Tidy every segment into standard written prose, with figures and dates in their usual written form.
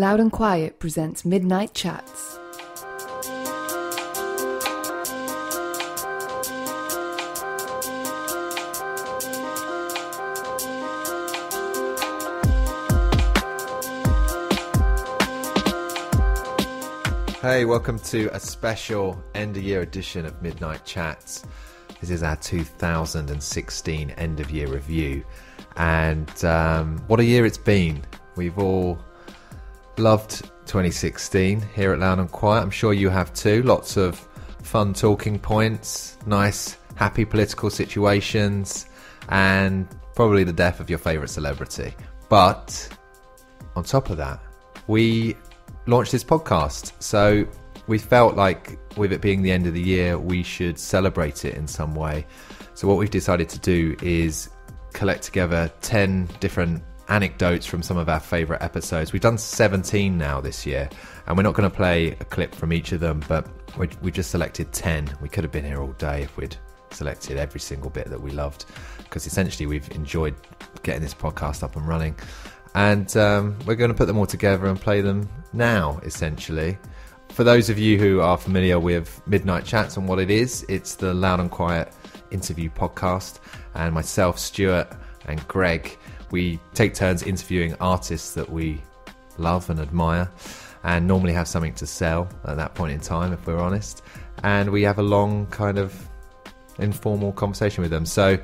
Loud and Quiet presents Midnight Chats. Hey, welcome to a special end-of-year edition of Midnight Chats. This is our 2016 end-of-year review. And what a year it's been. We've all loved 2016 here at Loud and Quiet. I'm sure you have too. Lots of fun talking points, nice, happy political situations, and probably the death of your favourite celebrity. But on top of that, we launched this podcast. So we felt like with it being the end of the year, we should celebrate it in some way. So what we've decided to do is collect together 10 different anecdotes from some of our favourite episodes. We've done 17 now this year, and we're not going to play a clip from each of them, but we just selected 10. We could have been here all day if we'd selected every single bit that we loved, because essentially we've enjoyed getting this podcast up and running. And we're going to put them all together and play them now, essentially. For those of you who are familiar with Midnight Chats and what it is, it's the Loud and Quiet interview podcast. And myself, Stuart, and Greg, we take turns interviewing artists that we love and admire, and normally have something to sell at that point in time, if we're honest. And we have a long kind of informal conversation with them. So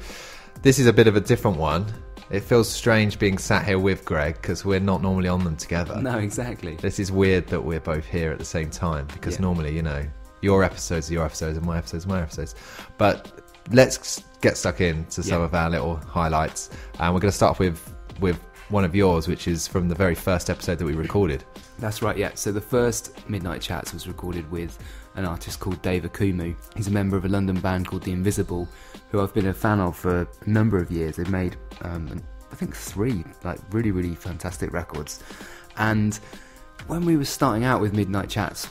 this is a bit of a different one. It feels strange being sat here with Greg because we're not normally on them together. No, exactly. This is weird that we're both here at the same time, because normally, you know, your episodes are your episodes and my episodes are my episodes. But let's get stuck into some of our little highlights. And we're going to start with one of yours, which is from the very first episode that we recorded. That's right, yeah. So the first Midnight Chats was recorded with an artist called Dave Okumu. He's a member of a London band called The Invisible, who I've been a fan of for a number of years. They've made, I think, 3 like really, really fantastic records. And when we were starting out with Midnight Chats,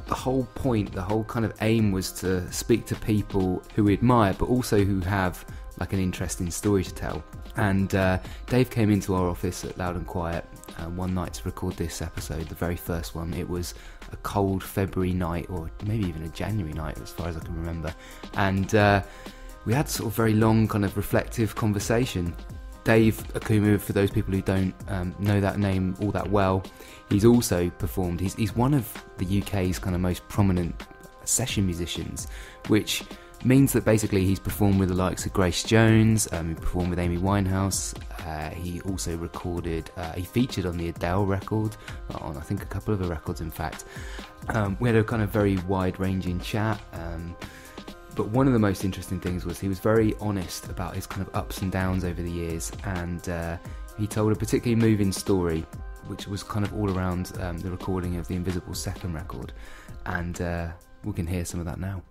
the whole point, the whole kind of aim was to speak to people who we admire, but also who have like an interesting story to tell. And Dave came into our office at Loud and Quiet one night to record this episode, the very first one. It was a cold February night, or maybe even a January night, as far as I can remember. And we had sort of very long kind of reflective conversation. Dave Okumu, for those people who don't know that name all that well, he's also performed. He's one of the UK's kind of most prominent session musicians, which means that basically he's performed with the likes of Grace Jones, he performed with Amy Winehouse, he also recorded, he featured on the Adele record, on I think a couple of the records in fact. We had a kind of very wide-ranging chat, but one of the most interesting things was he was very honest about his kind of ups and downs over the years, and he told a particularly moving story, which was kind of all around the recording of the Invisible second record, and we can hear some of that now.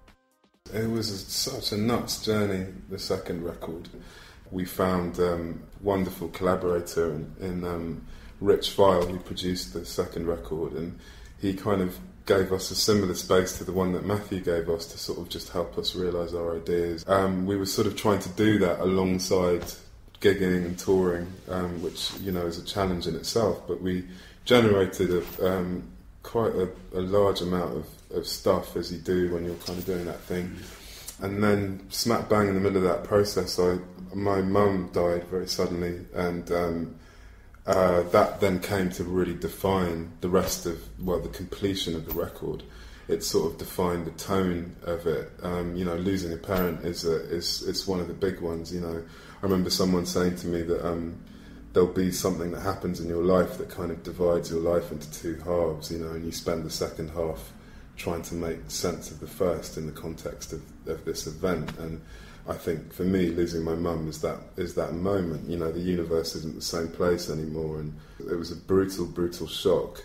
It was such a nuts journey, the second record. We found a wonderful collaborator in Rich File, who produced the second record, and he kind of gave us a similar space to the one that Matthew gave us to sort of just help us realise our ideas. We were sort of trying to do that alongside gigging and touring, which, you know, is a challenge in itself, but we generated quite a large amount of stuff, as you do when you're kind of doing that thing. And then smack bang in the middle of that process, my mum died very suddenly, and that then came to really define the rest of, the completion of the record. It sort of defined the tone of it. You know, losing a parent is one of the big ones. You know, I remember someone saying to me that there'll be something that happens in your life that kind of divides your life into 2 halves, you know, and you spend the second half trying to make sense of the first in the context of this event. And I think for me, losing my mum is that moment. You know, the universe isn't the same place anymore, and it was a brutal shock.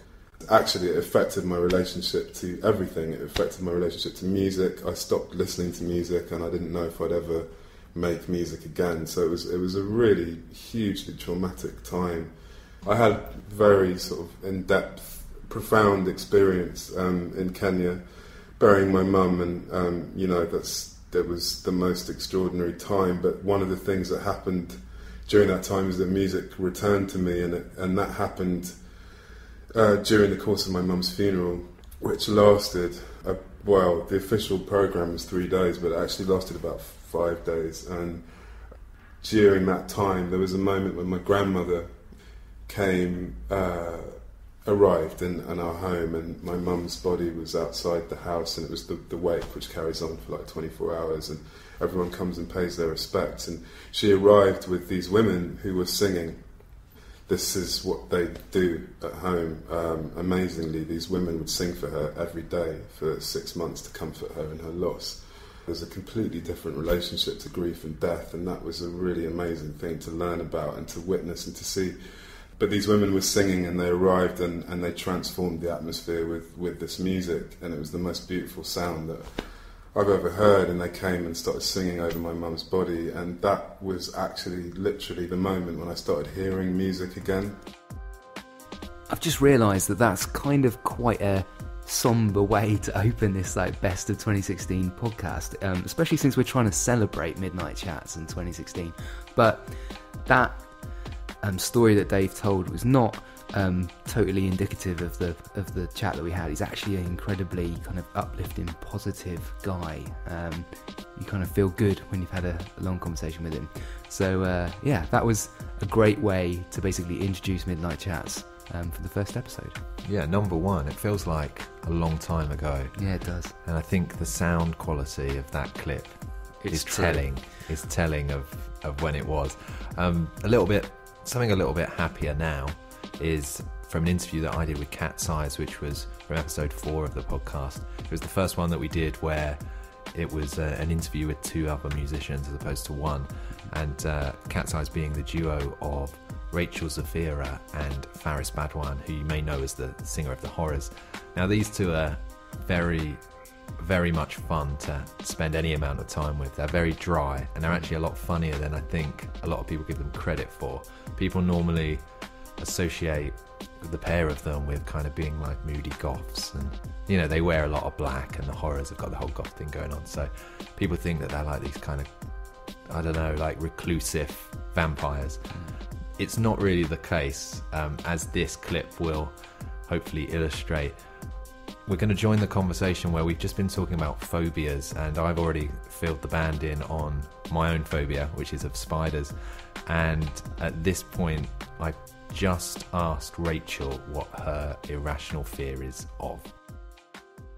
Actually, it affected my relationship to everything. It affected my relationship to music. I stopped listening to music, and I didn't know if I'd ever make music again. So it was a really hugely traumatic time. I had very sort of in-depth, profound experience in Kenya, burying my mum, and you know, that was the most extraordinary time. But one of the things that happened during that time is that music returned to me, and that happened during the course of my mum's funeral, which lasted, well, the official programme was 3 days, but it actually lasted about 5 days. And during that time, there was a moment when my grandmother arrived in our home, and my mum's body was outside the house, and it was the wake, which carries on for like 24 hours, and everyone comes and pays their respects. And she arrived with these women who were singing. This is what they do at home. Amazingly, these women would sing for her every day for 6 months to comfort her in her loss. There's a completely different relationship to grief and death, and that was a really amazing thing to learn about and to witness and to see. But these women were singing, and they arrived and they transformed the atmosphere with this music, and it was the most beautiful sound that I've ever heard. And they came and started singing over my mum's body, and that was actually literally the moment when I started hearing music again. I've just realised that that's kind of quite a somber way to open this like best of 2016 podcast, especially since we're trying to celebrate Midnight Chats in 2016. But that story that Dave told was not totally indicative of the chat that we had. He's actually an incredibly kind of uplifting, positive guy. You kind of feel good when you've had a long conversation with him. So yeah, that was a great way to basically introduce Midnight Chats for the first episode. Yeah, number one. It feels like a long time ago. Yeah, it does. And I think the sound quality of that clip is telling of when it was. Something a little bit happier now is from an interview that I did with Cat's Eyes, which was from episode 4 of the podcast. It was the first one that we did where it was an interview with 2 other musicians as opposed to 1. And Cat's Eyes being the duo of Rachel Zafira and Faris Badwan, who you may know as the singer of The Horrors. Now, these 2 are very, very much fun to spend any amount of time with. They're very dry, and they're actually a lot funnier than I think a lot of people give them credit for. People normally associate the pair of them with kind of being like moody goths, and you know, they wear a lot of black, and The Horrors have got the whole goth thing going on, so people think that they're like these kind of, I don't know, like reclusive vampires. It's not really the case, as this clip will hopefully illustrate. We're going to join the conversation where we've just been talking about phobias, and I've already filled the band in on my own phobia, which is of spiders. And at this point, I just asked Rachel what her irrational fear is of.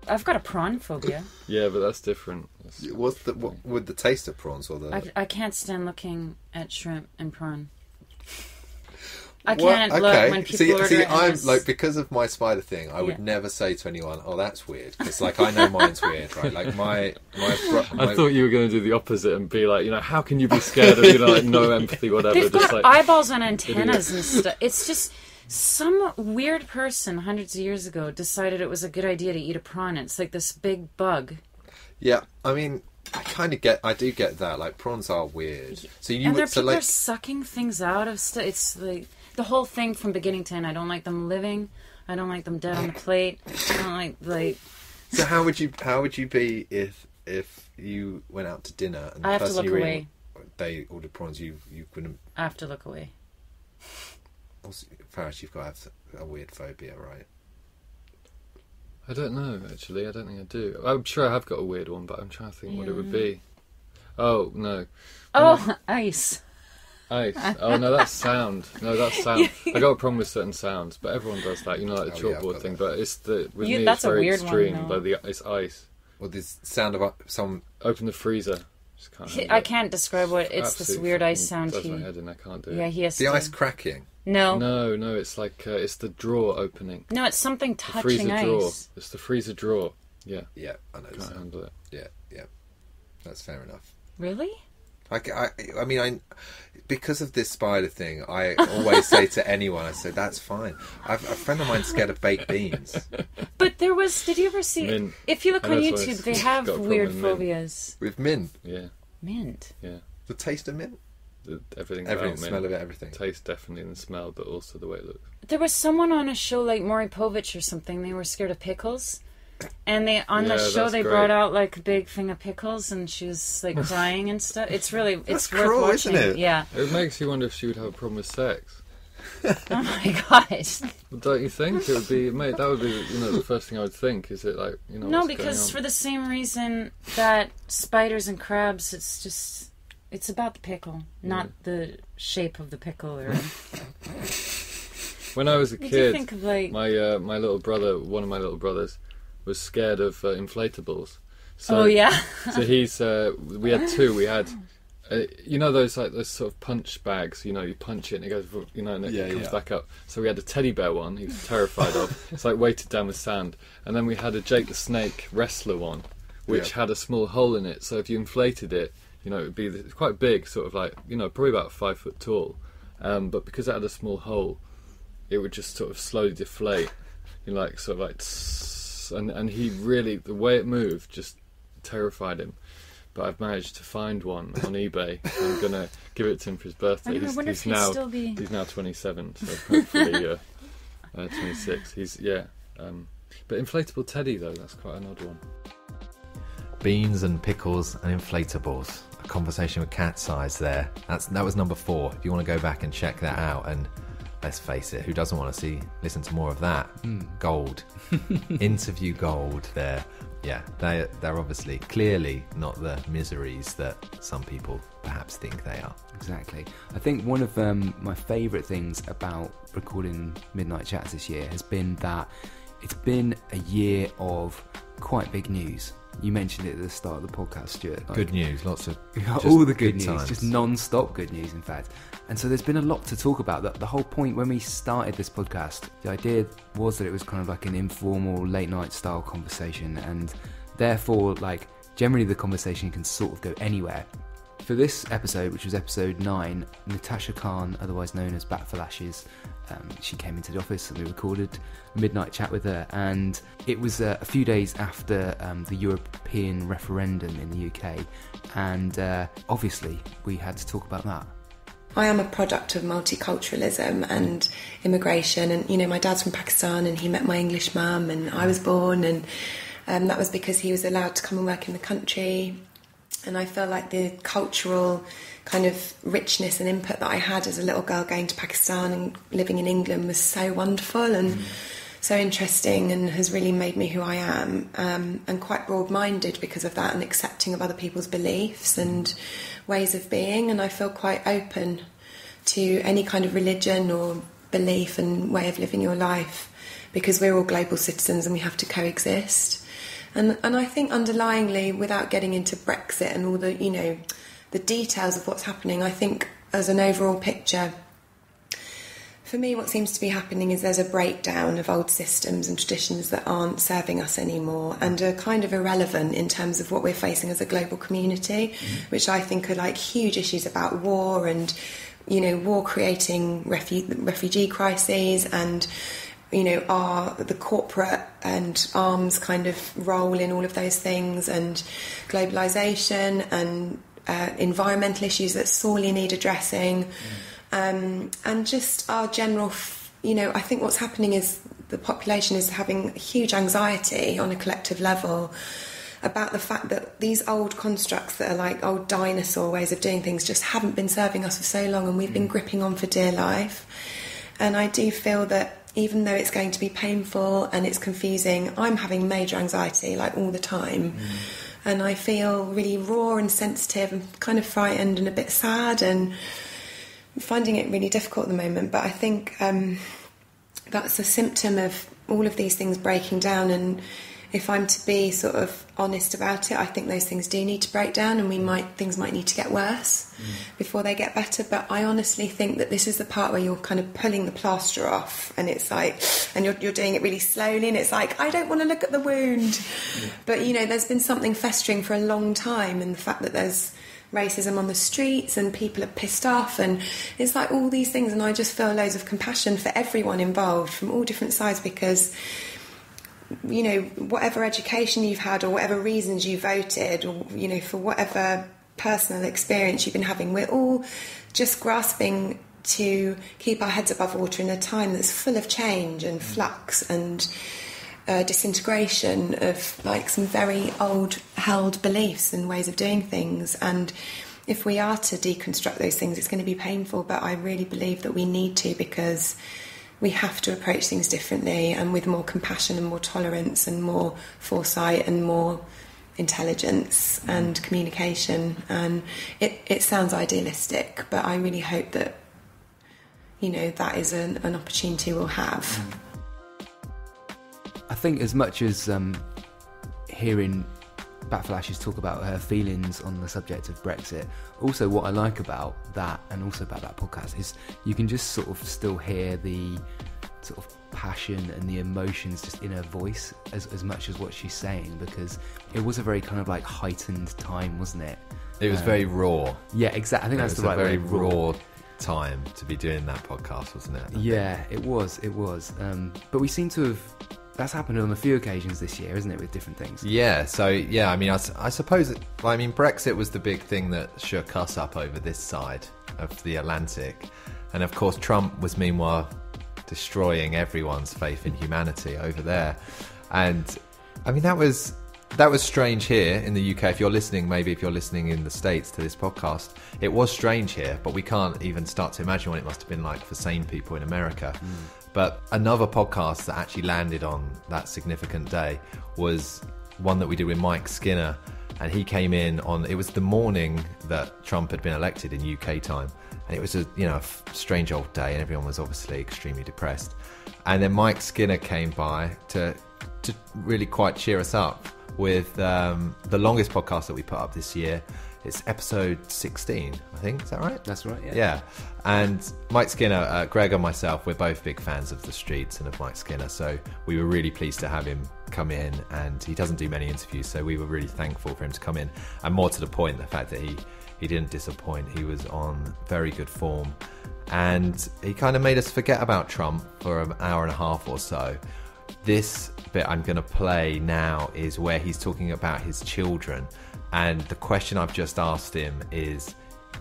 I've got a prawn phobia. Yeah, but that's different. What with the taste of prawns or the? I can't stand looking at shrimp and prawn. I can't look when people order. See, I'm like, because of my spider thing, I would never say to anyone, "Oh, that's weird," because like I know mine's weird, right? Like my I thought you were going to do the opposite and be like, you know, how can you be scared of, you know, like no empathy, whatever. They've just got like eyeballs and antennas and stuff. It's just some weird person hundreds of years ago decided it was a good idea to eat a prawn. It's like this big bug. Yeah, I mean, I do get that. Like prawns are weird. So you and would people are sucking things out of stuff. It's like the whole thing from beginning to end. I don't like them living. I don't like them dead on the plate. I don't like. So how would you be if you went out to dinner and the I have to person look you were away. eating, they ordered prawns, you couldn't? I have to look away. Also, Faris, you've got to have a weird phobia, right? I don't know, actually. I don't think I do. I'm sure I have got a weird one, but I'm trying to think what it would be. Oh, no. Oh, ice. Ice. Oh, no, that's sound. No, that's sound. I got a problem with certain sounds, but everyone does that. You know, like the chalkboard thing. But it's with me, that's it's very a weird extreme. one, Like it's ice. Well, the sound of some... Open the freezer. Just can't I can't describe what it's. This weird ice sound. Does my head in. I can't do it. Yeah, he has the to. ice cracking. No. No, it's like it's the drawer opening. No, it's something The touching freezer ice. drawer. It's the freezer drawer. Yeah. Yeah, I know. Can't handle it. Yeah. That's fair enough. Really? I mean, because of this spider thing, I always say to anyone, I say, that's fine. A friend of mine's scared of baked beans. But there was, did you ever see, Mint. if you look on I know, YouTube, so they it's have got a problem weird with mint. phobias. With mint. Yeah. Mint? Yeah. The taste of mint? Everything the about smell mint. of it, everything. Taste definitely, and the smell, but also the way it looks. There was someone on a show like Maury Povich or something, they were scared of pickles. And the show they great. brought out like a big thing of pickles, and she was like crying and stuff. It's really, it's worth cruel, watching. isn't it? Yeah. It makes you wonder if she would have a problem with sex. Oh my god. Don't you think it would be, mate? That would be, the first thing I would think. Is it like, No, what's because going on? for the same reason that spiders and crabs, it's about the pickle, not the shape of the pickle. Or When I was a What do you kid, think of, like... my little brother, one of my little brothers, was scared of inflatables. So, Oh yeah. So we had two. We had, those sort of punch bags. You punch it and it goes, and it comes back up. So we had a teddy bear one. He was terrified of. It's like weighted down with sand. And then we had a Jake the Snake wrestler one, which had a small hole in it. So if you inflated it, it would be quite big, sort of like probably about 5 foot tall. But because it had a small hole, it would just sort of slowly deflate. And he really, the way it moved just terrified him. But I've managed to find one on eBay. I'm going to give it to him for his birthday. I wonder if he'd still be... He's now 27, so hopefully 26. But inflatable teddy, though, that's quite an odd one. Beans and pickles and inflatables. A conversation with Cat's Eyes there. That was number 4. If you want to go back and check that out, and let's face it, who doesn't want to listen to more of that? Gold. Interview gold there. Yeah, they're obviously, clearly not the miseries that some people perhaps think they are. Exactly. I think one of my favourite things about recording Midnight Chats this year has been that it's been a year of quite big news. You mentioned it at the start of the podcast, Stuart. Good news, lots of... all the good news, times. just non-stop good news, in fact. And so there's been a lot to talk about. The whole point when we started this podcast, the idea was that it was kind of like an informal, late-night style conversation, and therefore, generally the conversation can sort of go anywhere. For this episode, which was episode 9, Natasha Khan, otherwise known as Bat for Lashes, she came into the office and we recorded a midnight chat with her, and it was a few days after the European referendum in the UK, and obviously we had to talk about that. I am a product of multiculturalism and immigration, and my dad's from Pakistan and he met my English mum, and I was born, and that was because he was allowed to come and work in the country. And I feel like the cultural kind of richness and input that I had as a little girl going to Pakistan and living in England was so wonderful and so interesting, and has really made me who I am, and quite broad-minded because of that, and accepting of other people's beliefs and ways of being. And I feel quite open to any kind of religion or belief and way of living your life, because we're all global citizens and we have to coexist. And I think underlyingly, without getting into Brexit and all the, the details of what's happening, I think as an overall picture, for me what seems to be happening is there's a breakdown of old systems and traditions that aren't serving us anymore and are kind of irrelevant in terms of what we're facing as a global community, which I think are like huge issues about war and, war creating refugee crises and, the corporate and arms kind of role in all of those things, and globalisation and environmental issues that sorely need addressing, and just our general, I think what's happening is the population is having huge anxiety on a collective level about the fact that these old constructs that are like old dinosaur ways of doing things just haven't been serving us for so long, and we've been gripping on for dear life. And I do feel that even though it's going to be painful and it's confusing, I'm having major anxiety all the time. And I feel really raw and sensitive and kind of frightened and a bit sad, and finding it really difficult at the moment. But I think that's a symptom of all of these things breaking down, and if I'm to be sort of honest about it, I think those things do need to break down, and things might need to get worse before they get better. But I honestly think that this is the part where you're kind of pulling the plaster off, and it's like, and you're doing it really slowly, and it's like, I don't want to look at the wound. But there's been something festering for a long time, and the fact that there's racism on the streets and people are pissed off, and it's like all these things, and I just feel loads of compassion for everyone involved from all different sides, because whatever education you've had or whatever reasons you voted, or for whatever personal experience you've been having, we're all just grasping to keep our heads above water in a time that's full of change and flux and disintegration of some very old held beliefs and ways of doing things. And if we are to deconstruct those things, it's going to be painful, but I really believe that we need to, because we have to approach things differently and with more compassion and more tolerance and more foresight and more intelligence and communication. And it sounds idealistic, but I really hope that, you know, that is an opportunity we'll have. I think as much as hearing Bat for Lashes talk about her feelings on the subject of Brexit, also what I like about that and also about that podcast is you can just sort of still hear the sort of passion and the emotions just in her voice as much as what she's saying, because it was a very kind of like heightened time, wasn't it? It was very raw. Yeah, exactly. I think that's the right very word. raw time to be doing that podcast, wasn't it? Yeah, it was. But we seem to have... That's happened on a few occasions this year, isn't it, with different things? Yeah, so, yeah, I mean, I suppose... Brexit was the big thing that shook us up over this side of the Atlantic. And, of course, Trump was, meanwhile, destroying everyone's faith in humanity over there. And, I mean, that was strange here in the UK. If you're listening in the States to this podcast, it was strange here, but we can't even start to imagine what it must have been like for sane people in America. But another podcast that actually landed on that significant day was one that we did with Mike Skinner, and he came in on, it was the morning that Trump had been elected in UK time, and it was a strange old day, and everyone was obviously extremely depressed. And then Mike Skinner came by to really quite cheer us up with the longest podcast that we put up this year. It's episode 16, I think. Is that right? That's right, yeah. Yeah. And Mike Skinner, Greg and myself, we're both big fans of The Streets and of Mike Skinner, so we were really pleased to have him come in, and he doesn't do many interviews, so we were really thankful for him to come in. And more to the point, the fact that he didn't disappoint. He was on very good form, and he kind of made us forget about Trump for an hour and a half or so. This bit I'm going to play now is where he's talking about his children. And the question I've just asked him is,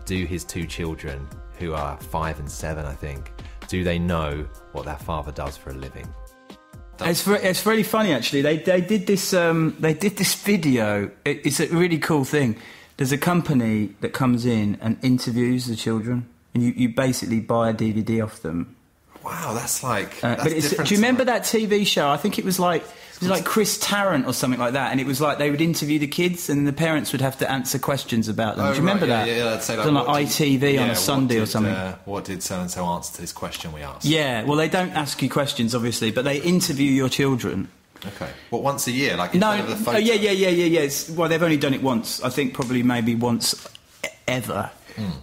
do his two children, who are 5 and 7, I think, do they know what their father does for a living? It's really funny, actually. They did this video. It's a really cool thing. There's a company that comes in and interviews the children, and you basically buy a DVD off them. Wow, that's like... do you remember that TV show? I think it was like Chris Tarrant or something like that, and it was like they would interview the kids and the parents would have to answer questions about them. Do you remember that? Yeah, I'd say like ITV on a Sunday or something. What did so-and-so answer to this question we asked? Yeah, well, they don't ask you questions, obviously, but they interview your children. Okay. Well, once a year, like instead of the photo? Yeah. Well, they've only done it once. I think probably maybe once ever.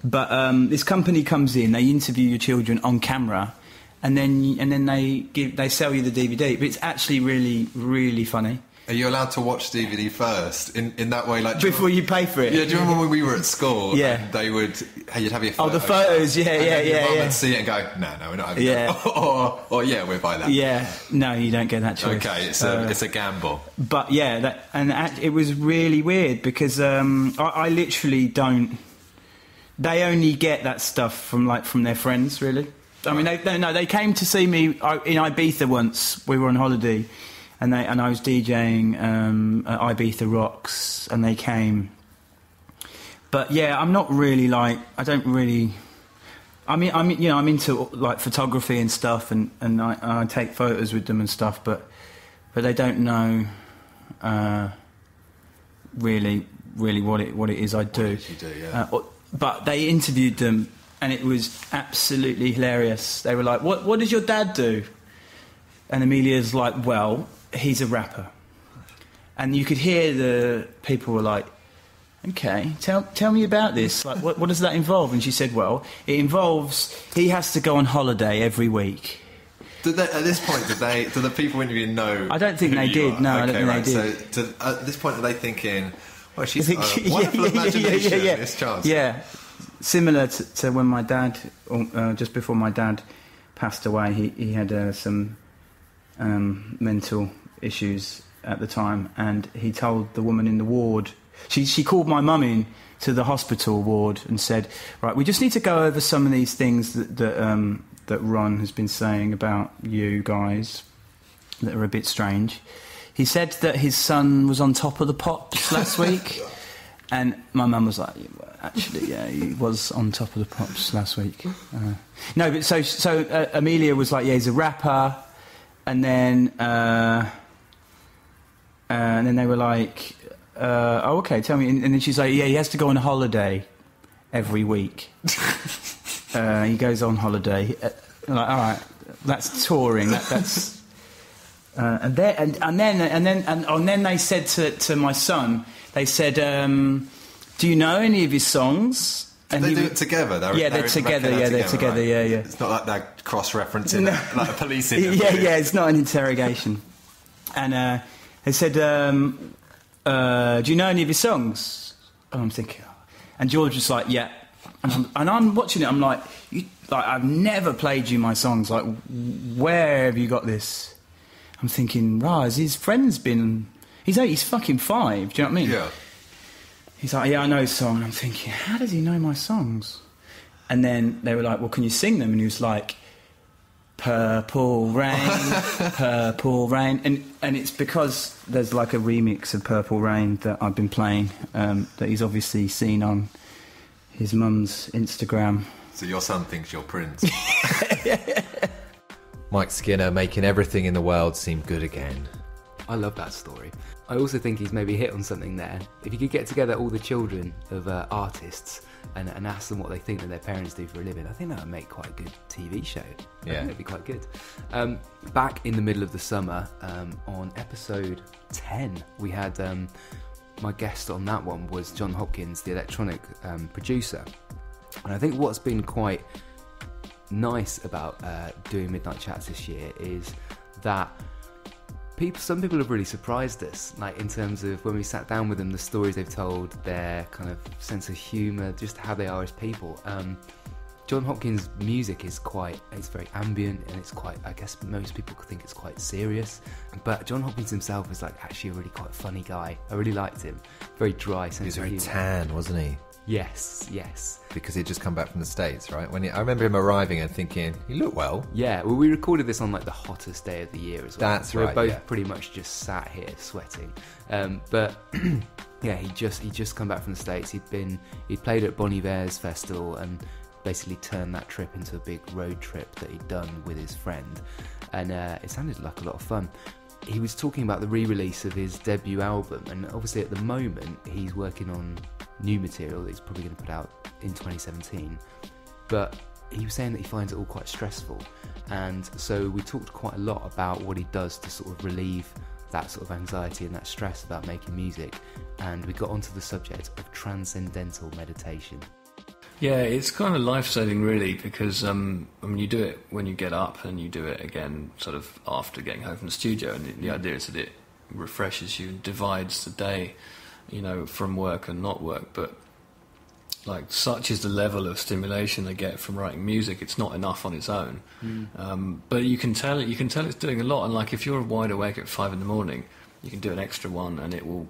But this company comes in, they interview your children on camera, and then they sell you the DVD. But it's actually really, really funny. Are you allowed to watch DVD first in that way? Like before you pay for it? Yeah. Do you remember when we were at school? Yeah. And they would. Hey, you'd have your photos. Oh, the photos. Yeah. Your mum would see it and go, no, we're not having that. Or yeah, we'll buy that. Yeah. No, you don't get that choice. Okay, it's a gamble. But yeah, it was really weird because I literally don't. They only get that stuff from their friends, really. I mean, they came to see me in Ibiza once. We were on holiday, and I was DJing at Ibiza Rocks, and they came. But yeah, I'm not really like, I don't really. I'm into like photography and stuff, and I take photos with them and stuff, but they don't know really what it is I do. What did you do? Yeah. But they interviewed them, and it was absolutely hilarious. They were like, what does your dad do? And Amelia's like, well, he's a rapper. And you could hear the people were like, okay, tell me about this. Like, what does that involve? And she said, well, it involves he has to go on holiday every week. At this point, do the people interviewing know? I don't think they did. No, I don't think they did. So at this point, are they thinking, well, she's got a wonderful imagination, this chance? Yeah, similar to when my dad, just before my dad passed away, he had some mental issues at the time, and he told the woman in the ward. She called my mum in to the hospital ward and said, right, we just need to go over some of these things that Ron has been saying about you guys that are a bit strange. He said that his son was on top of the pops last week, and my mum was like, actually, yeah, he was on Top of the Pops last week. No, but so Amelia was like, yeah, he's a rapper, and then they were like, oh, okay, tell me. And then she's like, yeah, he has to go on holiday every week. He goes on holiday. I'm like, all right, that's touring. That's. And then they said to my son, they said, do you know any of his songs? And they do it together? They're together. Yeah, they're together. Right? Yeah. It's not like they're cross-referencing, like a police interview. Yeah, it's not an interrogation. And they said, do you know any of his songs? And I'm thinking, and George was like, yeah. And I'm watching it. I'm like, I've never played you my songs. Like, where have you got this? I'm thinking, has his friend's been... He's fucking 5, do you know what I mean? Yeah. He's like, yeah, I know his song. And I'm thinking, how does he know my songs? And then they were like, well, can you sing them? And he was like, Purple Rain, Purple Rain. And it's because there's like a remix of Purple Rain that I've been playing that he's obviously seen on his mum's Instagram. So your son thinks you're Prince. Mike Skinner making everything in the world seem good again. I love that story. I also think he's maybe hit on something there. If you could get together all the children of artists and ask them what they think that their parents do for a living, I think that would make quite a good TV show. Yeah. I think it'd be quite good. Back in the middle of the summer, on episode 10, we had... my guest on that one was John Hopkins, the electronic producer. And I think what's been quite nice about doing Midnight Chats this year is that some people have really surprised us, like in terms of when we sat down with them, the stories they've told, their kind of sense of humour, just how they are as people. John Hopkins' music is it's very ambient, and it's quite, I guess most people could think it's quite serious, but John Hopkins himself is like actually a really quite funny guy. I really liked him. Very dry sense of humour. He was very tan, wasn't he? Yes. Because he'd just come back from the States, right? I remember him arriving and thinking, he looked well. Yeah, well, we recorded this on like the hottest day of the year as well. That's right. We're both pretty much just sat here sweating. But yeah, he just come back from the States. He'd played at Bon Iver's festival and basically turned that trip into a big road trip that he'd done with his friend, and it sounded like a lot of fun. He was talking about the re-release of his debut album, and obviously at the moment he's working on new material that he's probably going to put out in 2017, but he was saying that he finds it all quite stressful, and so we talked quite a lot about what he does to sort of relieve that sort of anxiety and that stress about making music, and we got onto the subject of transcendental meditation. Yeah, it's kind of life-saving, really, because you do it when you get up, and you do it again sort of after getting home from the studio. And the idea is that it refreshes you and divides the day, from work and not work. But like, such is the level of stimulation they get from writing music, it's not enough on its own. But you can tell it's doing a lot. And like, if you're wide awake at 5 a.m, you can do an extra one, and it will.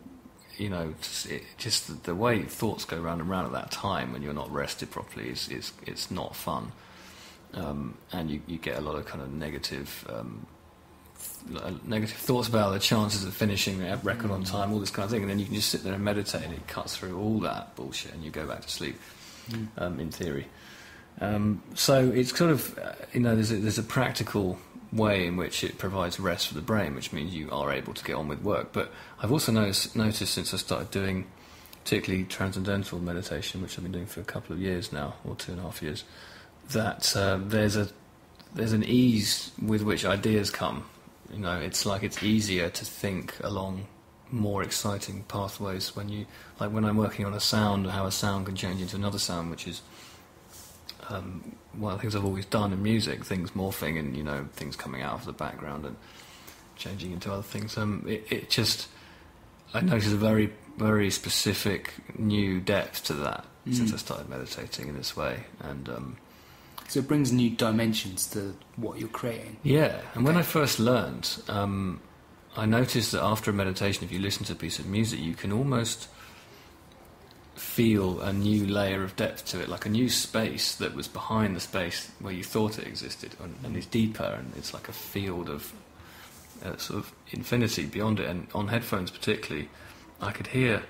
Just the way thoughts go round and round at that time when you're not rested properly it's not fun, and you get a lot of kind of negative thoughts about the chances of finishing the record on time, all this kind of thing, and then you can just sit there and meditate, and it cuts through all that bullshit, and you go back to sleep, in theory. So it's sort of there's a practical way in which it provides rest for the brain, which means you are able to get on with work. But I've also noticed since I started doing particularly transcendental meditation, which I've been doing for a couple of years now, or 2.5 years, that there's an ease with which ideas come. It's like it's easier to think along more exciting pathways when I'm working on a sound, how a sound can change into another sound, which is one of the things I've always done in music, things morphing and things coming out of the background and changing into other things. I noticed a very, very specific new depth to that since I started meditating in this way, and so it brings new dimensions to what you're creating. Yeah, and when I first learned, I noticed that after a meditation, if you listen to a piece of music, you can almost feel a new layer of depth to it, like a new space that was behind the space where you thought it existed, and it's deeper, and it's like a field of sort of infinity beyond it. And on headphones particularly, I could hear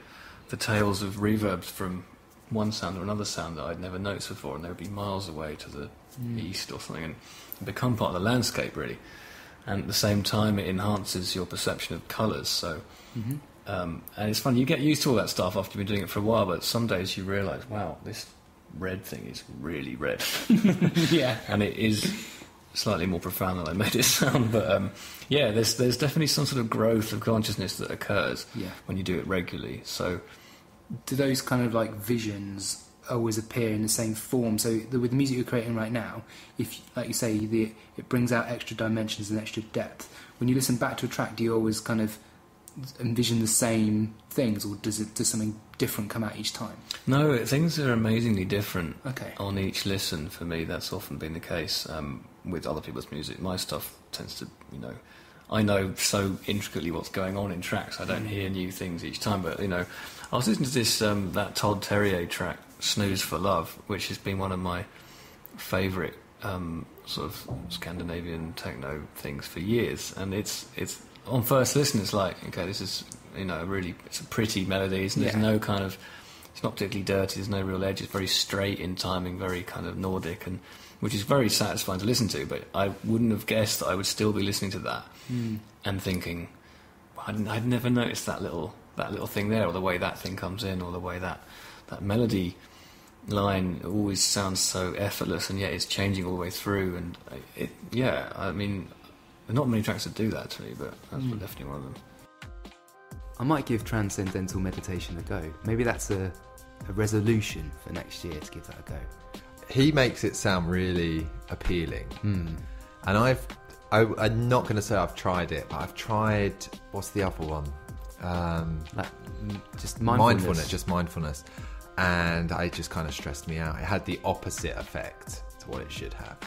the tails of reverbs from one sound or another sound that I'd never noticed before, and they would be miles away to the east or something, and become part of the landscape, really. And at the same time, it enhances your perception of colours. So, and it's fun. You get used to all that stuff after you've been doing it for a while, but some days you realise, wow, this red thing is really red. Yeah. And it is slightly more profound than I made it sound. But yeah, there's definitely some sort of growth of consciousness that occurs when you do it regularly. So, do those kind of like visions always appear in the same form? So with the music you're creating right now, if, like you say, it brings out extra dimensions and extra depth. When you listen back to a track, do you always kind of envision the same things, or does something different come out each time? No, things are amazingly different Okay. on each listen. For me, that's often been the case with other people's music. My stuff tends to, I know so intricately what's going on in tracks. I don't hear new things each time, but I was listening to this that Todd Terje track, Snooze for Love, which has been one of my favourite sort of Scandinavian techno things for years, and it's on first listen it's like, okay, this is it's a pretty melody, and there's no kind of, it's not particularly dirty, there's no real edge, it's very straight in timing, very kind of Nordic, and which is very satisfying to listen to. But I wouldn't have guessed that I would still be listening to that and thinking, I'd never noticed that little thing there, or the way that thing comes in, or the way that melody line always sounds so effortless, and yet it's changing all the way through. And I mean, there are not many tracks that do that to me, but that's definitely one of them. I might give Transcendental Meditation a go. Maybe that's a resolution for next year, to give that a go. He makes it sound really appealing. And I'm not going to say I've tried it, but I've tried, what's the other one? Just mindfulness. Just mindfulness. And it just kind of stressed me out. It had the opposite effect to what it should have.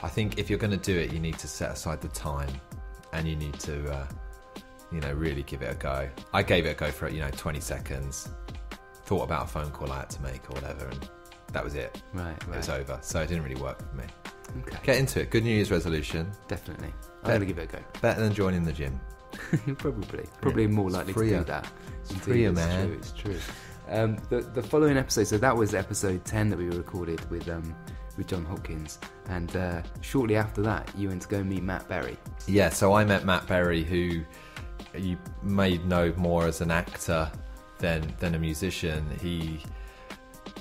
I think if you're going to do it, you need to set aside the time, and you need to really give it a go. I gave it a go for 20 seconds, thought about a phone call I had to make or whatever, and that was it. Right. It was over. So it didn't really work for me. Okay. Get into it. Good New Year's resolution. Definitely. I'm going to give it a go. Better than joining the gym. Probably more likely to do that. It's freer, man. It's true. The following episode, so that was episode 10 that we recorded with John Hopkins, and shortly after that you went to go meet Matt Berry. Yeah, so I met Matt Berry, who you may know more as an actor than a musician. He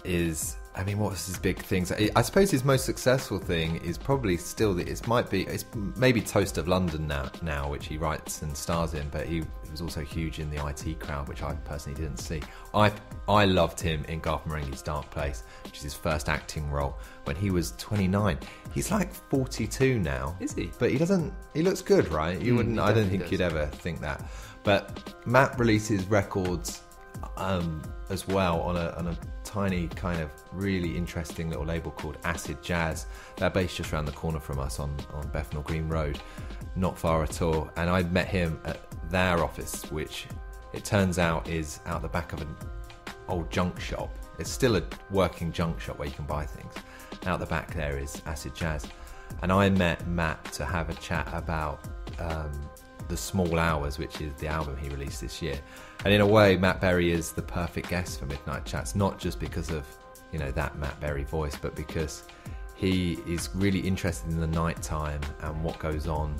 is, what was his big things? I suppose his most successful thing is probably still it's maybe Toast of London now, which he writes and stars in, but he was also huge in the IT Crowd, which I personally didn't see. I loved him in Garth Marenghi's Dark Place, which is his first acting role, when he was 29. He's like 42 now. Is he? But he looks good, right? You wouldn't, I don't think you'd ever think that. But Matt releases records as well on a tiny kind of really interesting little label called Acid Jazz. They're based just around the corner from us on Bethnal Green Road, not far at all. And I met him at their office, which it turns out is out the back of an old junk shop. It's still a working junk shop where you can buy things. Out the back there is Acid Jazz. And I met Matt to have a chat about The Small Hours, which is the album he released this year. And in a way, Matt Berry is the perfect guest for Midnight Chats, not just because of that Matt Berry voice, but because he is really interested in the night time and what goes on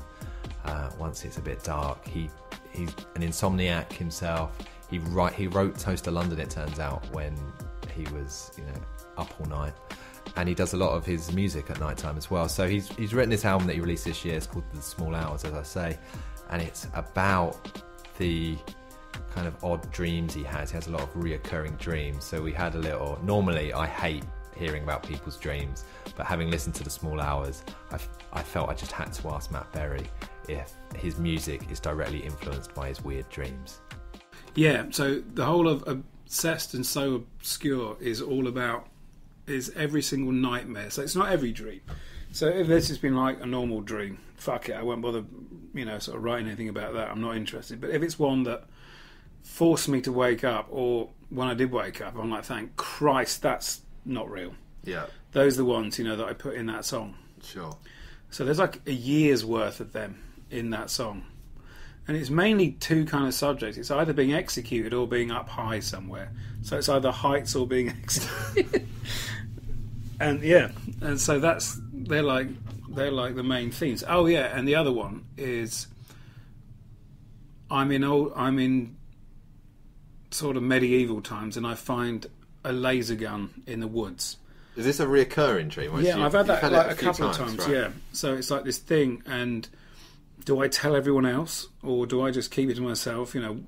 once it's a bit dark. He's an insomniac himself. He wrote Toast of London, it turns out, when he was up all night, and he does a lot of his music at night time as well. So he's written this album that he released this year. It's called The Small Hours, as I say, and it's about the kind of odd dreams he has. He has a lot of reoccurring dreams. So we had a little. Normally, I hate hearing about people's dreams, but having listened to The Small Hours, I felt I just had to ask Matt Berry if his music is directly influenced by his weird dreams. Yeah, so the whole of Obsessed and So Obscure is every single nightmare. So it's not every dream. So if this has been like a normal dream, fuck it, I won't bother, sort of writing anything about that. I'm not interested. But if it's one that forced me to wake up, or when I did wake up, I'm like, thank Christ, that's not real. Yeah. Those are the ones, that I put in that song. Sure. So there's like a year's worth of them in that song. And it's mainly two kind of subjects. It's either being executed or being up high somewhere. So it's either heights or being executed. and so they're like the main themes. Oh yeah, and the other one is I'm in sort of medieval times, and I find a laser gun in the woods. Is this a reoccurring dream? Yeah, I've had that like a couple of times. Right? Yeah, so it's like this thing, and do I tell everyone else, or do I just keep it to myself? You know,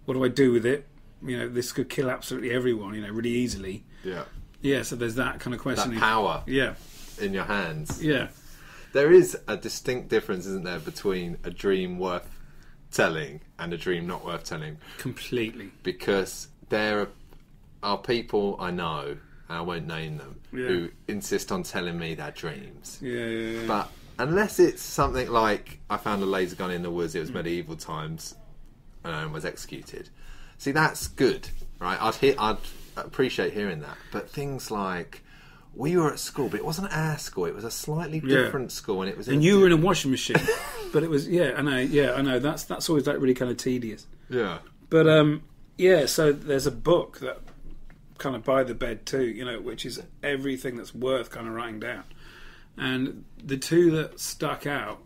what do I do with it? You know, this could kill absolutely everyone. You know, really easily. Yeah. Yeah. So there's that kind of question. That power. Yeah. In your hands. Yeah. There is a distinct difference, isn't there, between a dream worth telling and a dream not worth telling? Completely. Because there are people I know, and I won't name them, who insist on telling me their dreams. Yeah. But unless it's something like I found a laser gun in the woods, it was medieval times, and was executed. See, that's good, right? I'd appreciate hearing that. But things like, we were at school, but it wasn't our school. It was a slightly different school, and it was. And you were in a washing machine, but it was. Yeah, I know. That's always like really kind of tedious. Yeah. But so there's a book that kind of by the bed too, you know, which is everything that's worth kind of writing down. And the two that stuck out,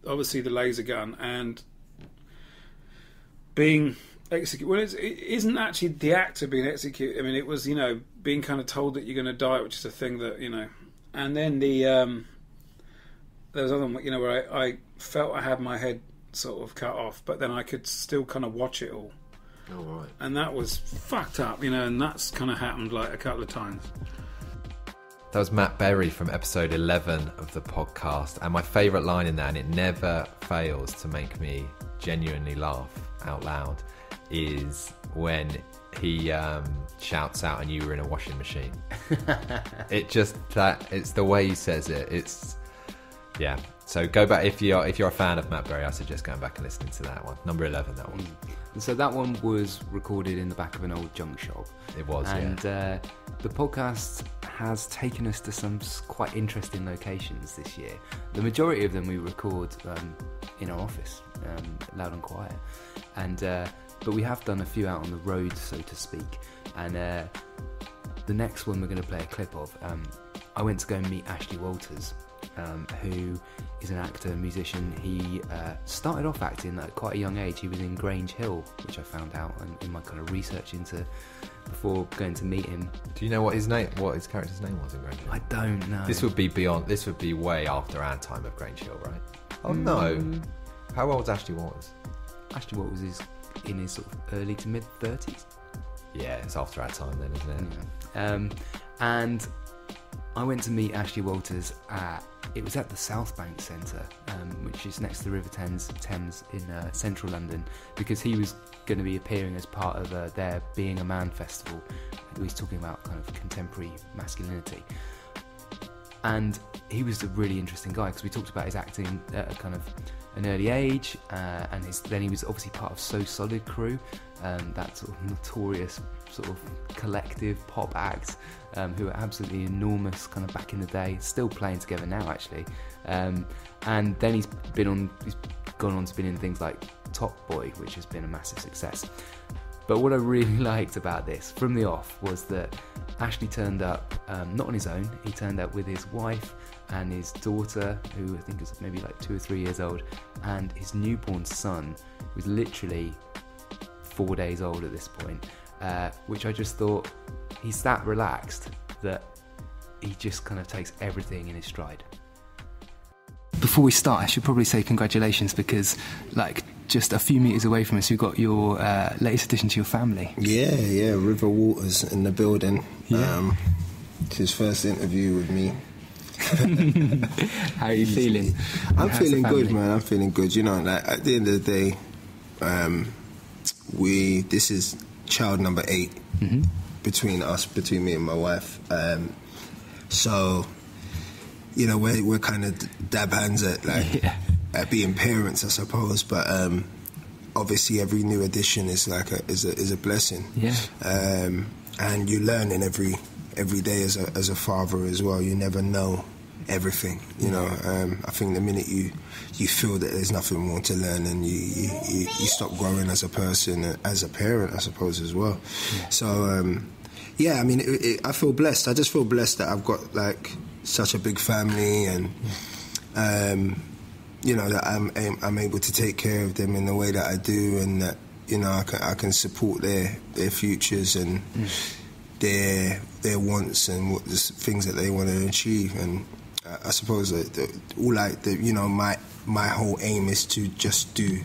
obviously the laser gun and being executed. Well, it isn't actually the act of being executed. I mean, it was, you know, being kind of told that you're going to die, which is a thing that, you know. And then there was other one, you know, where I felt I had my head sort of cut off, but then I could still kind of watch it all. Oh, right. And that was fucked up, you know, and that's kind of happened like a couple of times. That was Matt Berry from episode 11 of the podcast, and my favourite line in that, and it never fails to make me genuinely laugh out loud, is when he shouts out, "And you were in a washing machine." It's the way he says it. Yeah. So go back if you're a fan of Matt Berry. I suggest going back and listening to that one, number 11. That one. So that one was recorded in the back of an old junk shop. It was, and the podcast has taken us to some quite interesting locations this year. The majority of them we record in our office, loud and quiet, and but we have done a few out on the road, so to speak. And the next one we're going to play a clip of. I went to go and meet Ashley Walters, who is an actor, musician. He started off acting at quite a young age. He was in Grange Hill, which I found out in my kind of research into before going to meet him. Do you know what his character's name was in Grange Hill? I don't know. This would be way after our time of Grange Hill, right? Oh no. How old's Ashley Walters? Ashley Walters is in his sort of early to mid 30s. Yeah, it's after our time then, isn't it? Yeah. And I went to meet Ashley Walters it was at the South Bank Centre, which is next to the River Thames in central London, because he was going to be appearing as part of their Being a Man festival. He's talking about kind of contemporary masculinity. And he was a really interesting guy, because we talked about his acting at a kind of an early age, and then he was obviously part of So Solid Crew, that sort of notorious sort of collective pop act, who are absolutely enormous kind of back in the day, still playing together now actually. And then he's gone on to be in things like Top Boy, which has been a massive success. But what I really liked about this from the off was that Ashley turned up, not on his own. He turned up with his wife and his daughter, who I think was maybe like 2 or 3 years old, and his newborn son was literally 4 days old at this point, which I just thought, he's that relaxed that he just kind of takes everything in his stride. Before we start, I should probably say congratulations, because like just a few metres away from us, you've got your latest addition to your family. Yeah, River Waters in the building. Yeah. It's his first interview with me. How are you feeling? I'm feeling good, man. I'm feeling good. You know, like at the end of the day, this is child number 8 between me and my wife. So, you know, we're kind of dab hands at at being parents, I suppose. But obviously, every new addition is like is a blessing. Yeah. And you learn in every day as a father as well. You never know everything. You know, I think the minute you feel that there's nothing more to learn, and you stop growing as a person, as a parent, I suppose, as well. Yeah. So yeah, I mean, I feel blessed. I just feel blessed that I've got like such a big family, and you know, that I'm able to take care of them in the way that I do, and that, you know, I can support their futures and their wants and what the things that they want to achieve. And I suppose that you know, my whole aim is to just do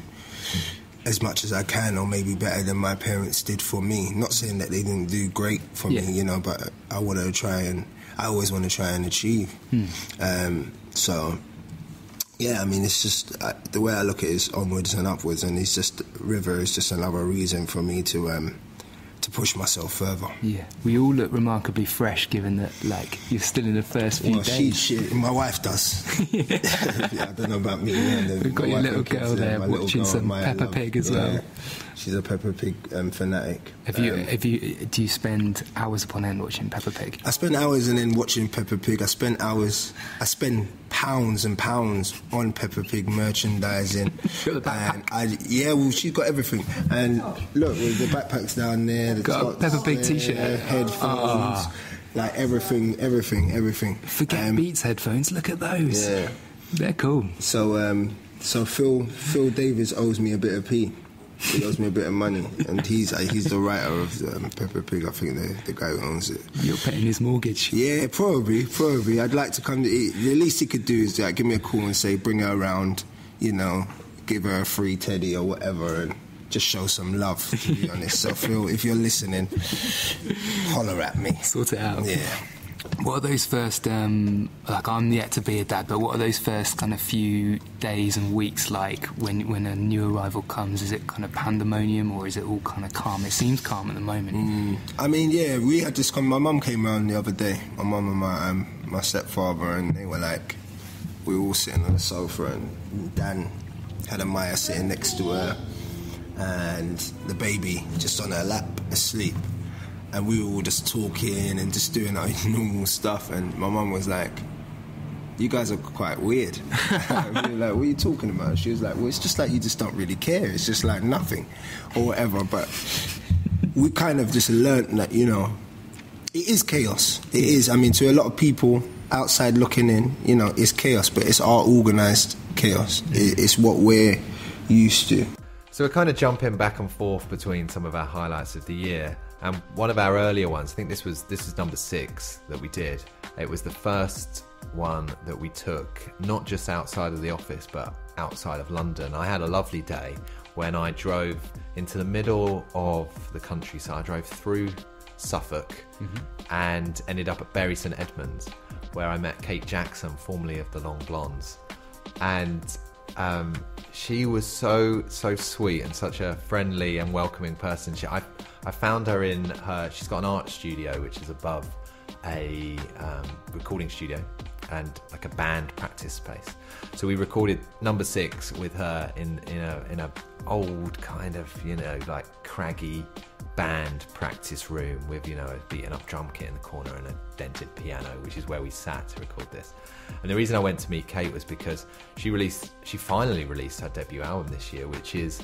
as much as I can, or maybe better than my parents did for me. Not saying that they didn't do great for me, you know, but I always want to try and achieve. So yeah, I mean, it's just the way I look at it is onwards and upwards, and it's just River is just another reason for me to push myself further. Yeah, we all look remarkably fresh, given that like you're still in the first few days. My wife does. Yeah, I don't know about me. We've got your little girl there watching some Peppa Pig as well. She's a Peppa Pig fanatic. Do you spend hours upon end watching Peppa Pig? I spend hours and then watching Peppa Pig. I spend pounds and pounds on Peppa Pig merchandising. Well, she's got everything. And look, the backpack's down there. Got a Peppa Pig t-shirt, headphones, like everything. Forget Beats headphones. Look at those. Yeah, they're cool. So Phil Davis owes me a bit of pee. He owes me a bit of money, and he's the writer of Peppa Pig. I think the guy who owns it. You're paying his mortgage. Yeah, probably. I'd like to come to eat. The least he could do is give me a call and say, bring her around, you know, give her a free teddy or whatever, and just show some love, to be honest. So Phil, if you're listening, holler at me. Sort it out. Yeah. What are those first, like, I'm yet to be a dad, but what are those first kind of few days and weeks like when a new arrival comes? Is it kind of pandemonium, or is it all kind of calm? It seems calm at the moment. I mean, yeah, we had this my mum came around the other day, my mum and my stepfather, and they were like, we were all sitting on the sofa, and Dan had Amaya sitting next to her, and the baby just on her lap, asleep. And we were all just talking and just doing our normal stuff. And my mum was like, you guys are quite weird. And we were like, what are you talking about? She was like, well, it's just like you just don't really care. It's just like nothing or whatever. But we kind of just learnt that, you know, it is chaos. It is. I mean, to a lot of people outside looking in, you know, it's chaos. But it's our organised chaos. It's what we're used to. So we're kind of jumping back and forth between some of our highlights of the year. And one of our earlier ones, I think this is number 6 that we did. It was the first one that we took, not just outside of the office, but outside of London. I had a lovely day when I drove into the middle of the countryside. I drove through Suffolk and ended up at Bury St Edmunds, where I met Kate Jackson, formerly of the Long Blondes. And she was so sweet and such a friendly and welcoming person. I found her in she's got an art studio which is above a recording studio and like a band practice space. So we recorded number 6 with her in a old kind of, you know, like craggy band practice room with, you know, a beaten up drum kit in the corner and a dented piano, which is where we sat to record this. And the reason I went to meet Kate was because she finally released her debut album this year, which is,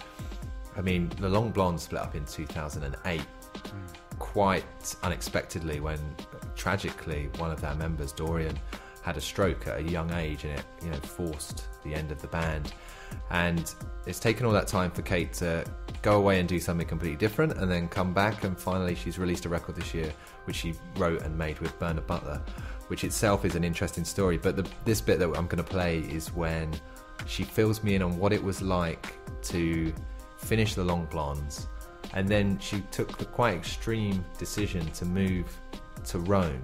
I mean, the Long Blondes split up in 2008, quite unexpectedly, when tragically one of their members, Dorian, had a stroke at a young age, and it, you know, forced the end of the band. And it's taken all that time for Kate to go away and do something completely different, and then come back, and finally she's released a record this year which she wrote and made with Bernard Butler, which itself is an interesting story. But this bit that I'm going to play is when she fills me in on what it was like to finish the Long Blondes, and then she took the quite extreme decision to move to Rome.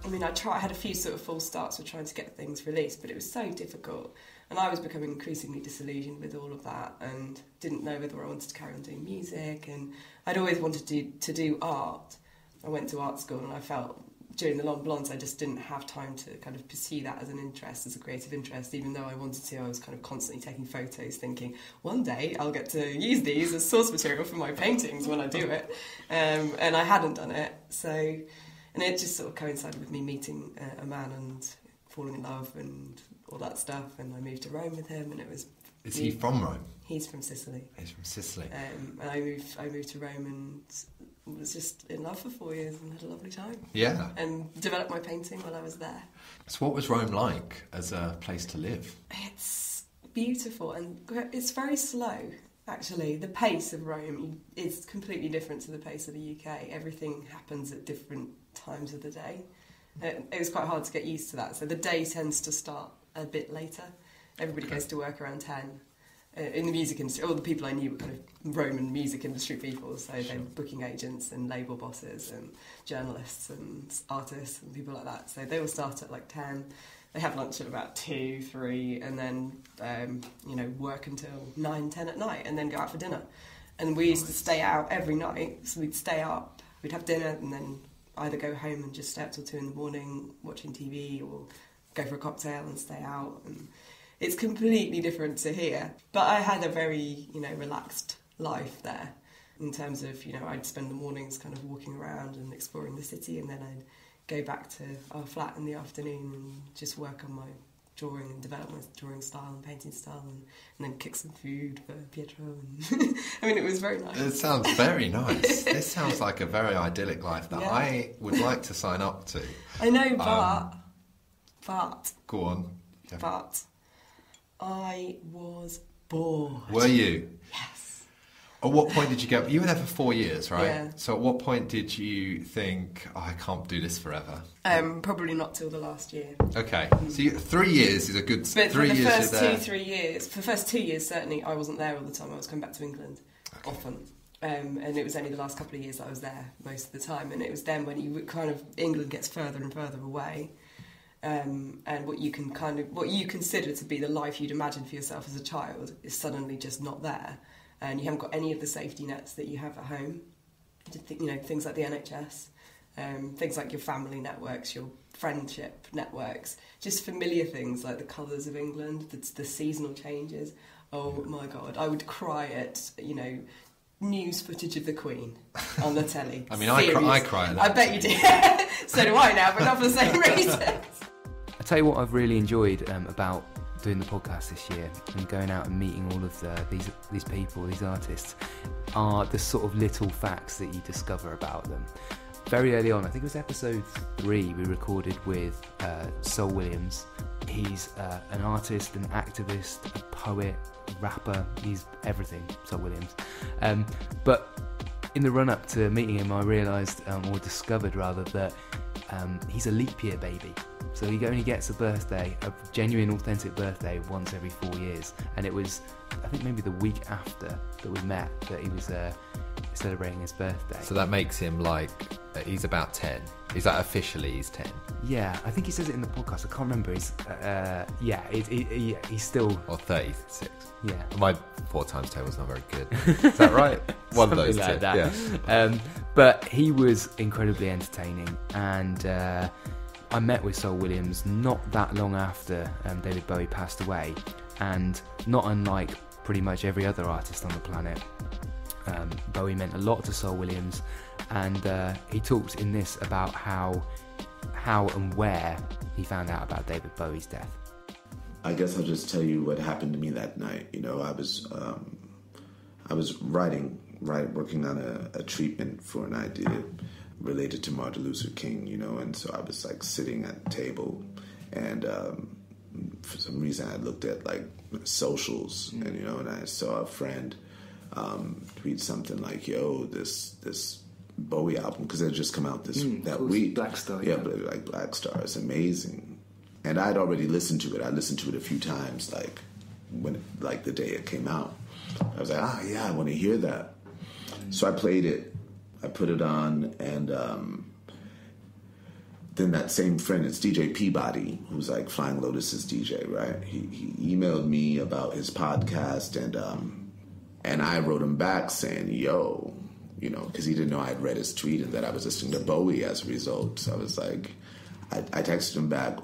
I mean, I had a few sort of false starts with trying to get things released, but it was so difficult, and I was becoming increasingly disillusioned with all of that, and didn't know whether I wanted to carry on doing music. And I'd always wanted to do art. I went to art school, and I felt during the Long Blondes I just didn't have time to kind of pursue that as an interest, as a creative interest. Even though I wanted to, I was kind of constantly taking photos, thinking one day I'll get to use these as source material for my paintings when I do it, and I hadn't done it. So, and it just sort of coincided with me meeting a man and falling in love and all that stuff. And I moved to Rome with him, and it was. Is he from Rome? He's from Sicily. He's from Sicily. And I moved to Rome and was just in love for 4 years and had a lovely time. Yeah. And developed my painting while I was there. So what was Rome like as a place to live? It's beautiful and it's very slow, actually. The pace of Rome is completely different to the pace of the UK. Everything happens at different times of the day. It was quite hard to get used to that. So the day tends to start a bit later. Everybody goes to work around 10. In the music industry, all the people I knew were kind of Roman music industry people, so they were booking agents and label bosses and journalists and artists and people like that. So they all start at like 10. They have lunch at about 2, 3, and then work until 9, 10 at night, and then go out for dinner. And we used to stay out every night, so we'd stay up, we'd have dinner, and then either go home and just stay up till 2 in the morning watching TV, or go for a cocktail and stay out. And it's completely different to here. But I had a very, relaxed life there in terms of, I'd spend the mornings kind of walking around and exploring the city, and then I'd go back to our flat in the afternoon and just work on my drawing and develop my drawing style and painting style, and then cook some food for Pietro. And I mean, it was very nice. It sounds very nice. This sounds like a very idyllic life that I would like to sign up to. I know, but... Go on. Yeah. But... I was bored. Were you? Yes. At what point did you go? You were there for 4 years, right? Yeah. So at what point did you think, I can't do this forever? Probably not till the last year. Okay. So 3 years is a good... But 3 years for the first 3 years, for the first 2 years, certainly, I wasn't there all the time. I was coming back to England often. And it was only the last couple of years that I was there most of the time. And it was then when England gets further and further away. And what you consider to be the life you'd imagine for yourself as a child is suddenly just not there, and you haven't got any of the safety nets that you have at home. Things like the NHS, things like your family networks, your friendship networks, just familiar things like the colours of England, the seasonal changes. Oh my God, I would cry at news footage of the Queen on the telly. I mean, I cry at that. I bet you do. So do I now, but not for the same reason. I tell you what I've really enjoyed about doing the podcast this year and going out and meeting all of these people, these artists, are the sort of little facts that you discover about them. Very early on, I think it was episode 3, we recorded with Saul Williams. He's an artist, an activist, a poet, rapper, he's everything, Saul Williams. But in the run-up to meeting him, I realised, or discovered rather, that he's a leap year baby. So he only gets a genuine, authentic birthday once every 4 years. And it was, I think maybe the week after that we met, that he was celebrating his birthday. So that makes him he's about 10. Is that officially he's 10? Yeah, I think he says it in the podcast. I can't remember. He's still... Or 36. Yeah. My 4 times table's not very good. Is that right? One of those like two. That. Yeah. But he was incredibly entertaining, and I met with Saul Williams not that long after David Bowie passed away, and not unlike pretty much every other artist on the planet, Bowie meant a lot to Saul Williams, and he talks in this about how and where he found out about David Bowie's death. I guess I'll just tell you what happened to me that night. I was working on a treatment for an idea related to Martin Luther King, and so I was sitting at the table, and for some reason I looked at socials, and I saw a friend tweet something like, "Yo, this Bowie album," because it had just come out that week. Black Star. Yeah, but Black Star is amazing, and I'd already listened to it. I listened to it a few times, when the day it came out. I was like, I want to hear that. So I played it. I put it on, and then that same friend, it's DJ Peabody, who's Flying Lotus's DJ, right? He emailed me about his podcast, and I wrote him back saying, yo, because he didn't know I had read his tweet and that I was listening to Bowie as a result. So I was like, I texted him back,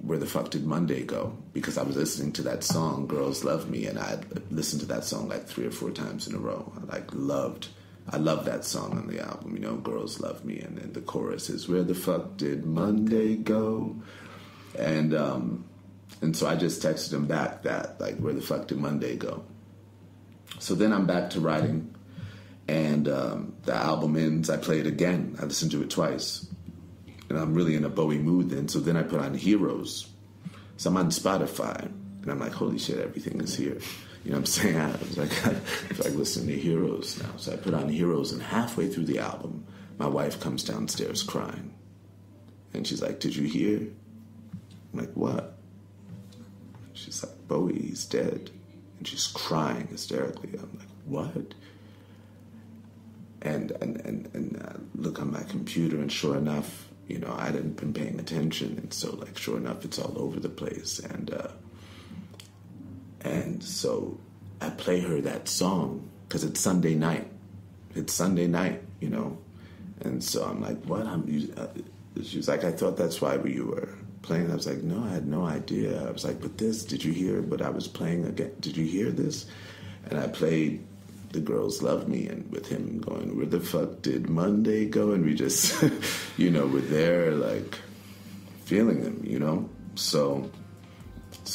where the fuck did Monday go? Because I was listening to that song, Girls Love Me, and I had listened to that song 3 or 4 times in a row. I love that song on the album, Girls Love Me, and then the chorus is, where the fuck did Monday go? And so I just texted him back that, like, where the fuck did Monday go? So then I'm back to writing, and the album ends. I play it again. I listened to it twice, and I'm really in a Bowie mood then. So then I put on Heroes. So I'm on Spotify, and I'm like, holy shit, everything is here. You know what I'm saying? I was like, I feel like listening to Heroes now. So I put on Heroes, and halfway through the album, my wife comes downstairs crying. And she's like, did you hear? I'm like, what? She's like, Bowie, he's dead. And she's crying hysterically. I'm like, what? And look on my computer, and sure enough, you know, I hadn't been paying attention. And so, like, sure enough, it's all over the place. And so I play her that song because it's Sunday night. It's Sunday night, you know. And so I'm like, what? She was like, I thought that's why you were playing. I was like, no, I had no idea. I was like, but this, did you hear what I was playing again? Did you hear this? And I played The Girls Love Me, and with him going, where the fuck did Monday go? And we just, you know, were there, like, feeling him, you know? So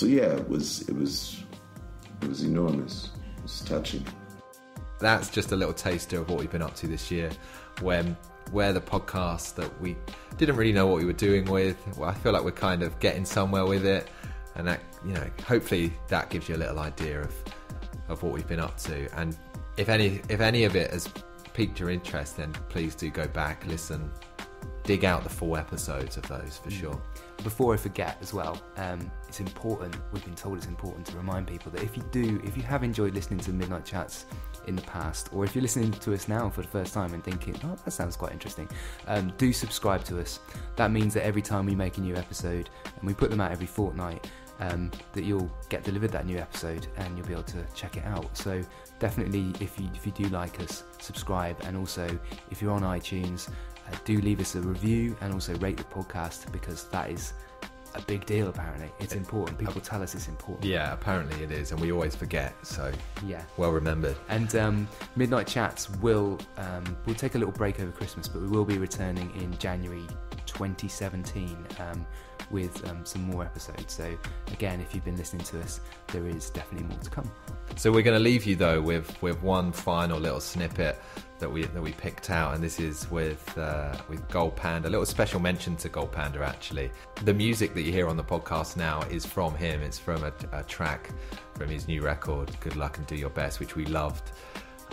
yeah, it was enormous. It was touching. That's just a little taster of what we've been up to this year, where the podcast that we didn't really know what we were doing with. Well, I feel like we're kind of getting somewhere with it, and that, you know, hopefully that gives you a little idea of what we've been up to. And if any of it has piqued your interest, then please do go back, listen, dig out the full episodes of those for sure. Before I forget as well, it's important, we've been told it's important to remind people that if you have enjoyed listening to Midnight Chats in the past, or if you're listening to us now for the first time and thinking, oh, that sounds quite interesting, do subscribe to us. That means that every time we make a new episode, and we put them out every fortnight, that you'll get delivered that new episode and you'll be able to check it out. So definitely, if you do like us, subscribe, and also if you're on iTunes, do leave us a review and also rate the podcast, because that is a big deal. Apparently it's important. People tell us it's important. Yeah, apparently it is, and we always forget, so yeah, well remembered. And Midnight Chats will we'll take a little break over Christmas, but we will be returning in January 2017 with some more episodes. So again, if you've been listening to us, there is definitely more to come. So we're going to leave you though with one final little snippet that we picked out, and this is with Gold Panda. A little special mention to Gold Panda, actually. The music that you hear on the podcast now is from him. It's from a track from his new record, Good Luck and Do Your Best, which we loved,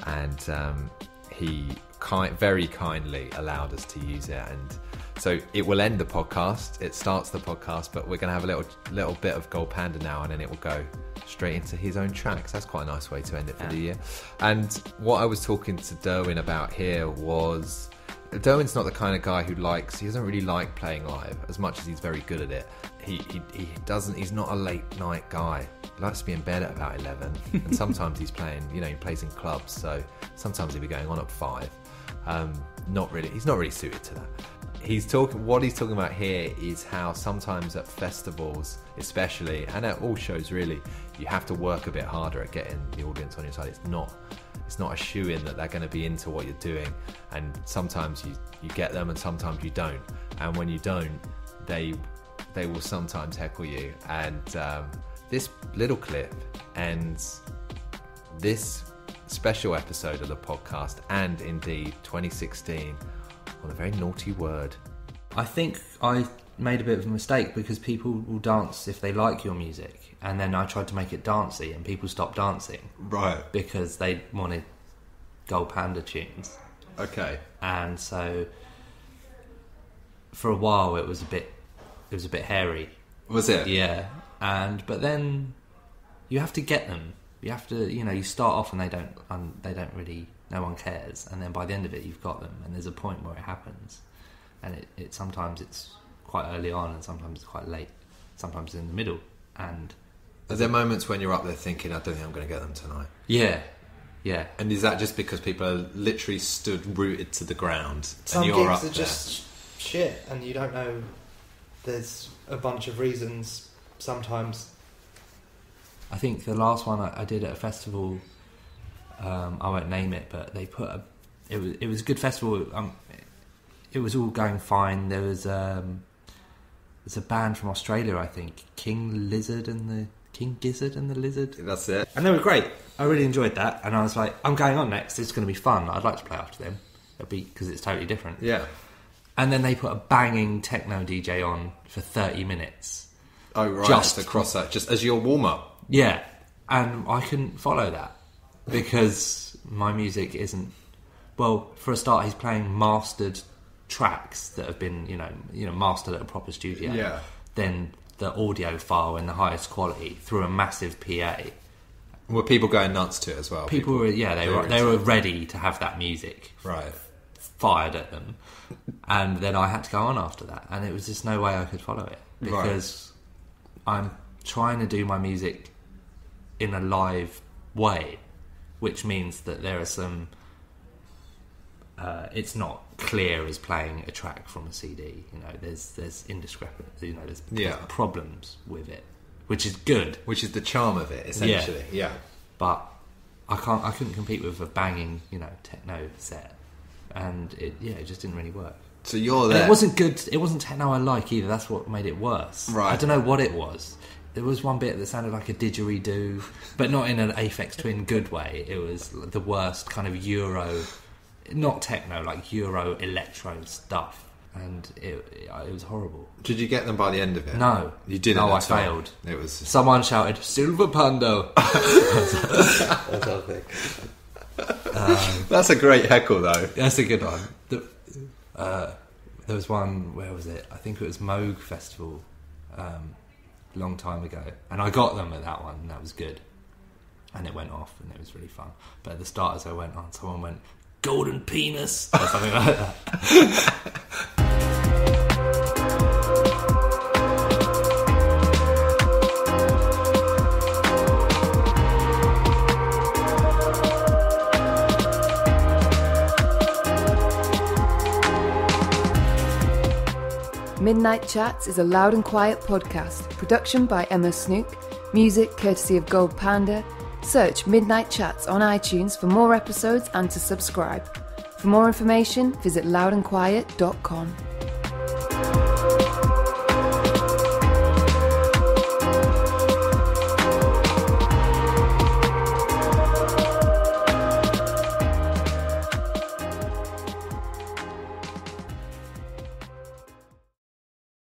and he very kindly allowed us to use it. And so it will end the podcast. It starts the podcast, but we're going to have a little bit of Gold Panda now, and then it will go straight into his own tracks. That's quite a nice way to end it for the year. And what I was talking to Derwin about here was, Derwin's not the kind of guy he doesn't really like playing live as much as he's very good at it. He's not a late night guy. He likes to be in bed at about 11, and sometimes he's playing, you know, he plays in clubs, so sometimes he'll be going on at 5. He's not really suited to that. What he's talking about here is how sometimes at festivals, especially, and at all shows really, you have to work a bit harder at getting the audience on your side. It's not a shoe-in that they're going to be into what you're doing, and sometimes you get them and sometimes you don't, and when you don't, they will sometimes heckle you. And this little clip ends this special episode of the podcast, and indeed 2016, on a very naughty word. I think I made a bit of a mistake, because people will dance if they like your music, and then I tried to make it dancey and people stopped dancing. Right. Because they wanted Gold Panda tunes. Okay. And so for a while it was a bit hairy. Was it? Yeah. But then you have to get them. You have to, you know, you start off and they don't really, no one cares, and then by the end of it you've got them, and there's a point where it happens, and it sometimes it's quite early on, and sometimes it's quite late, sometimes in the middle. And are there moments when you're up there thinking, I don't think I'm going to get them tonight? Yeah. And is that just because people are literally stood rooted to the ground? Some and you're gigs up are just shit, and you don't know. There's a bunch of reasons sometimes. I think the last one I did at a festival, I won't name it, but they put it was a good festival. It was all going fine. There was there's a band from Australia, I think, King Gizzard and the Lizard. That's it. And they were great. I really enjoyed that, and I was like, I'm going on next. It's going to be fun. I'd like to play after them. It'll be because it's totally different. Yeah. And then they put a banging techno DJ on for 30 minutes. Oh right, just across that, just as your warm up. Yeah, and I couldn't follow that because my music isn't. Well, for a start, he's playing mastered tracks that have been, mastered at a proper studio. Yeah. Then the audio file in the highest quality through a massive PA. Were people going nuts to it as well? People were, they were ready to have that music fired at them, and then I had to go on after that, and it was just no way I could follow it because I'm trying to do my music in a live way, which means that there are some. It's not clear as playing a track from a CD. There's indiscrepancy. There's problems with it, which is good. Which is the charm of it, essentially. Yeah. But I couldn't compete with a banging, techno set, and it just didn't really work. So you're there. And it wasn't good. It wasn't techno I like either. That's what made it worse. Right. I don't know what it was. There was one bit that sounded like a didgeridoo, but not in an Aphex Twin good way. It was the worst kind of Euro. Not techno, like Euro electro stuff, and it was horrible. Did you get them by the end of it? No, you didn't. No, I failed. It was someone shouted "Silver Panda." That's our thing. That's a great heckle, though. That's a good one. There was one. Where was it? I think it was Moog Festival, a long time ago, and I got them at that one, and that was good. And it went off, and it was really fun. But at the start, as I went on, someone went. Golden penis or something like that. Midnight Chats is a loud and quiet podcast. Production by Emma Snook. Music courtesy of Gold Panda. Search Midnight Chats on iTunes for more episodes and to subscribe. For more information, visit loudandquiet.com.